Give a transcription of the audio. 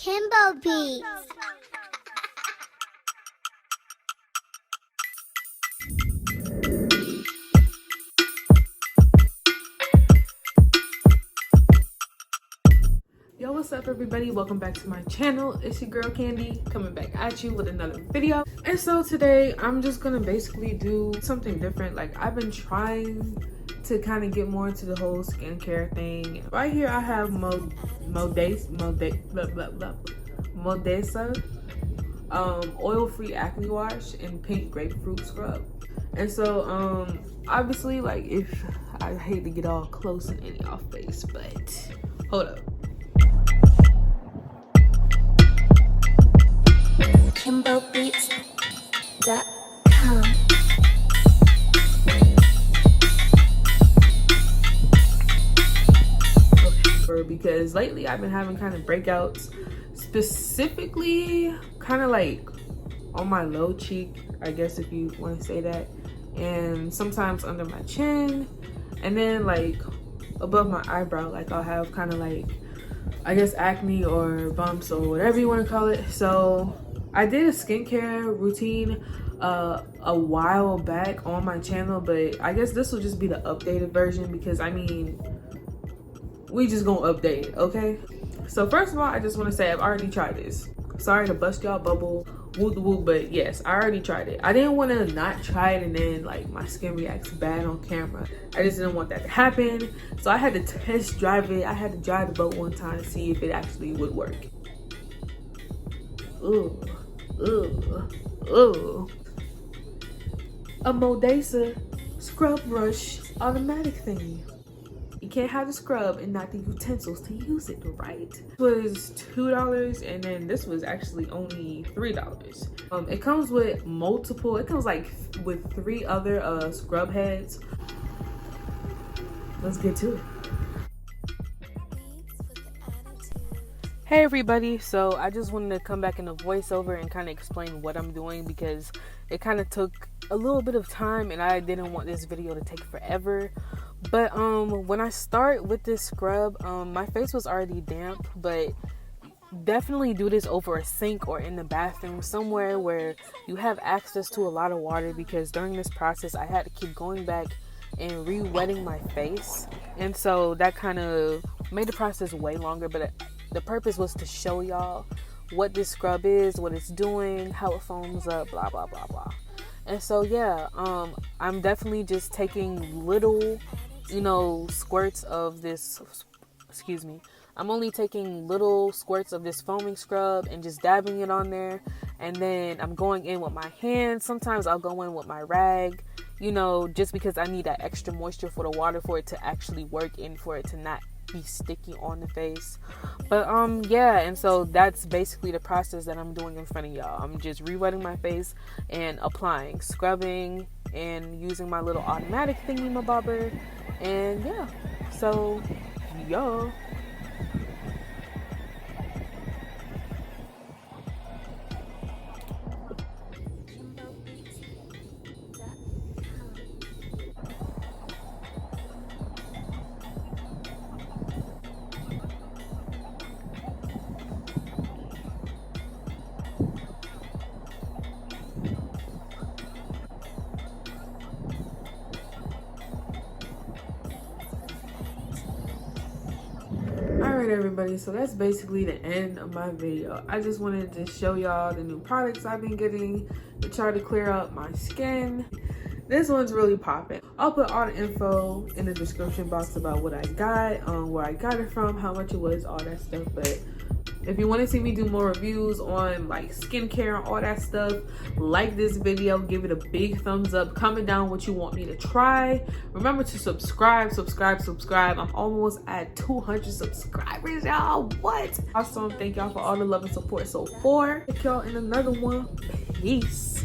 Kimbo Beats. Yo, what's up everybody? Welcome back to my channel. It's your girl Candy coming back at you with another video. And so today I'm just gonna basically do something different. Like, I've been trying to kind of get more into the whole skincare thing. Right here I have Modesa oil-free acne wash and pink grapefruit scrub. And so obviously, like, if I hate to get all close and in y'all face, but hold up. ChemboBeats.com. Because lately I've been having kind of breakouts, specifically kind of like on my low cheek, I guess, if you want to say that, and sometimes under my chin, and then like above my eyebrow. Like, I'll have kind of like, I guess, acne or bumps or whatever you want to call it. So I did a skincare routine a while back on my channel, but I guess this will just be the updated version because, I mean, we just gonna update it, okay? So first of all, I just want to say I've already tried this. Sorry to bust y'all bubble, woo, but yes, I already tried it. I didn't want to not try it and then like my skin reacts bad on camera. I just didn't want that to happen. So I had to test drive it. I had to drive the boat one time to see if it actually would work. Ooh. A Modesa scrub brush automatic thing. You can't have the scrub and not the utensils to use it, right? It was $2 and then this was actually only $3. It comes with multiple, it comes like with 3 other scrub heads. Let's get to it. Hey everybody, so I just wanted to come back in a voiceover and kind of explain what I'm doing because it kind of took a little bit of time and I didn't want this video to take forever. But when I start with this scrub, my face was already damp, but definitely do this over a sink or in the bathroom, somewhere where you have access to a lot of water, because during this process I had to keep going back and re-wetting my face, and so that kind of made the process way longer. But the purpose was to show y'all what this scrub is, what it's doing, how it foams up, blah blah blah blah. And so yeah, I'm definitely just taking little, squirts of this, I'm only taking little squirts of this foaming scrub and just dabbing it on there, and then I'm going in with my hands. Sometimes I'll go in with my rag, just because I need that extra moisture for the water for it to actually work and for it to not be sticky on the face. But yeah, and so that's basically the process that I'm doing in front of y'all. I'm just re-wetting my face and applying, scrubbing, and using my little automatic thingy my bobber. And yeah, so y'all. Alright everybody, so that's basically the end of my video. I just wanted to show y'all the new products I've been getting to try to clear up my skin. This one's really popping. I'll put all the info in the description box about what I got, where I got it from, how much it was, all that stuff. But if you want to see me do more reviews on like skincare and all that stuff, like this video, give it a big thumbs up, comment down what you want me to try. Remember to subscribe. I'm almost at 200 subscribers, y'all. What? Awesome. Thank y'all for all the love and support so far. Take y'all in another one. Peace.